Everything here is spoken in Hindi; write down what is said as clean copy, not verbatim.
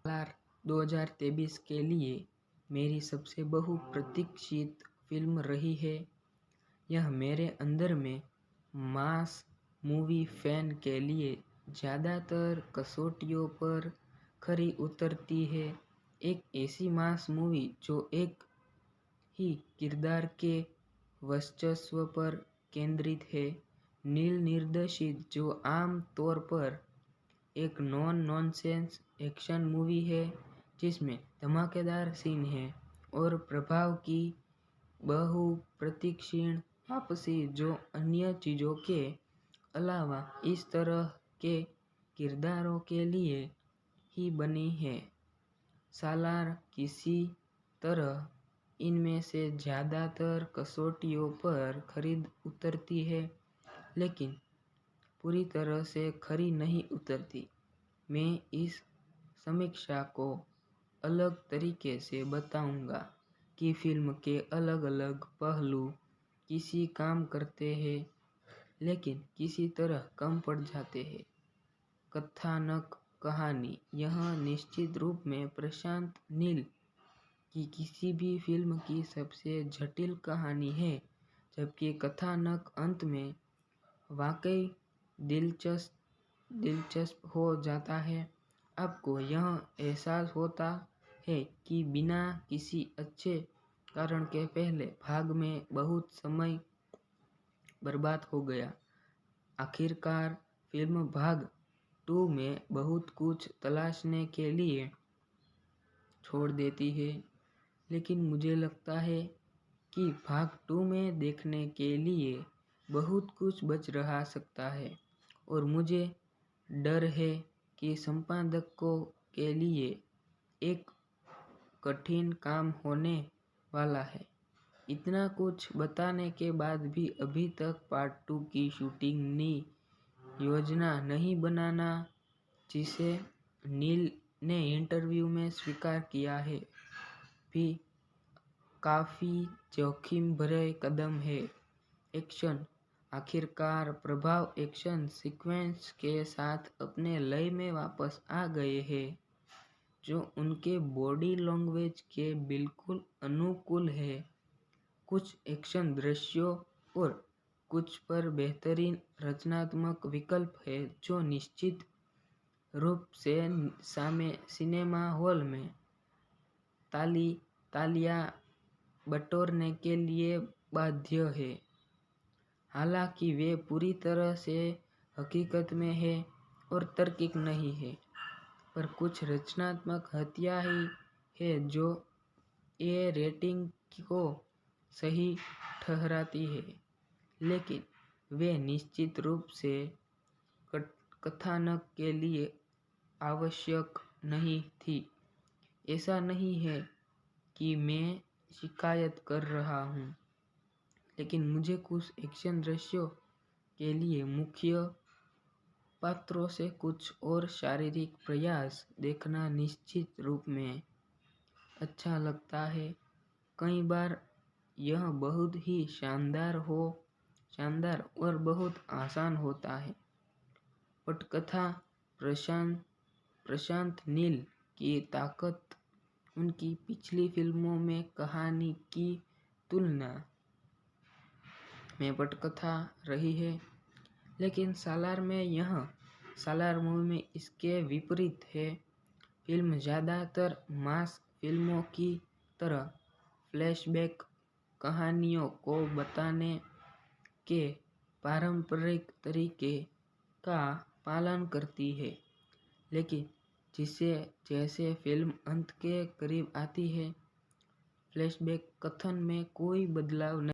सालार 2023 के लिए मेरी सबसे बहुप्रतीक्षित फिल्म रही है। यह मेरे अंदर में मास मूवी फैन के लिए ज़्यादातर कसौटियों पर खरी उतरती है। एक ऐसी मास मूवी जो एक ही किरदार के वर्चस्व पर केंद्रित है, नील निर्देशित, जो आम तौर पर एक नॉनसेंस एक्शन मूवी है जिसमें धमाकेदार सीन है और प्रभाव की बहुप्रतीक्षित वापसी जो अन्य चीज़ों के अलावा इस तरह के किरदारों के लिए ही बनी है। सालार किसी तरह इनमें से ज़्यादातर कसौटियों पर खरीद उतरती है, लेकिन पूरी तरह से खरी नहीं उतरती। मैं इस समीक्षा को अलग तरीके से बताऊंगा कि फिल्म के अलग अलग पहलू किसी काम करते हैं, लेकिन किसी तरह कम पड़ जाते हैं। कथानक कहानी, यह निश्चित रूप में प्रशांत नील की किसी भी फिल्म की सबसे जटिल कहानी है, जबकि कथानक अंत में वाकई दिलचस्प हो जाता है। आपको यह एहसास होता है कि बिना किसी अच्छे कारण के पहले भाग में बहुत समय बर्बाद हो गया। आखिरकार फिल्म भाग 2 में बहुत कुछ तलाशने के लिए छोड़ देती है, लेकिन मुझे लगता है कि भाग 2 में देखने के लिए बहुत कुछ बच रहा सकता है और मुझे डर है कि संपादकों के लिए एक कठिन काम होने वाला है। इतना कुछ बताने के बाद भी अभी तक पार्ट 2 की शूटिंग की योजना नहीं बनाना, जिसे नील ने इंटरव्यू में स्वीकार किया है, भी काफ़ी जोखिम भरे कदम है। एक्शन, आखिरकार प्रभाव एक्शन सीक्वेंस के साथ अपने लय में वापस आ गए हैं, जो उनके बॉडी लैंग्वेज के बिल्कुल अनुकूल है। कुछ एक्शन दृश्यों और कुछ पर बेहतरीन रचनात्मक विकल्प है जो निश्चित रूप से सिनेमा हॉल में तालियां बटोरने के लिए बाध्य है। हालांकि वे पूरी तरह से हकीकत में है और तार्किक नहीं है, पर कुछ रचनात्मक हत्या ही है जो ए रेटिंग को सही ठहराती है, लेकिन वे निश्चित रूप से कथानक के लिए आवश्यक नहीं थी। ऐसा नहीं है कि मैं शिकायत कर रहा हूँ, लेकिन मुझे कुछ एक्शन दृश्यों के लिए मुख्य पात्रों से कुछ और शारीरिक प्रयास देखना निश्चित रूप में अच्छा लगता है। कई बार यह बहुत ही शानदार और बहुत आसान होता है। पटकथा, प्रशांत नील की ताकत उनकी पिछली फिल्मों में कहानी की तुलना में पटकथा रही है, लेकिन सालार मूवी में इसके विपरीत है। फिल्म ज़्यादातर मास फिल्मों की तरह फ्लैशबैक कहानियों को बताने के पारंपरिक तरीके का पालन करती है, लेकिन जैसे फिल्म अंत के करीब आती है, फ्लैशबैक कथन में कोई बदलाव नहीं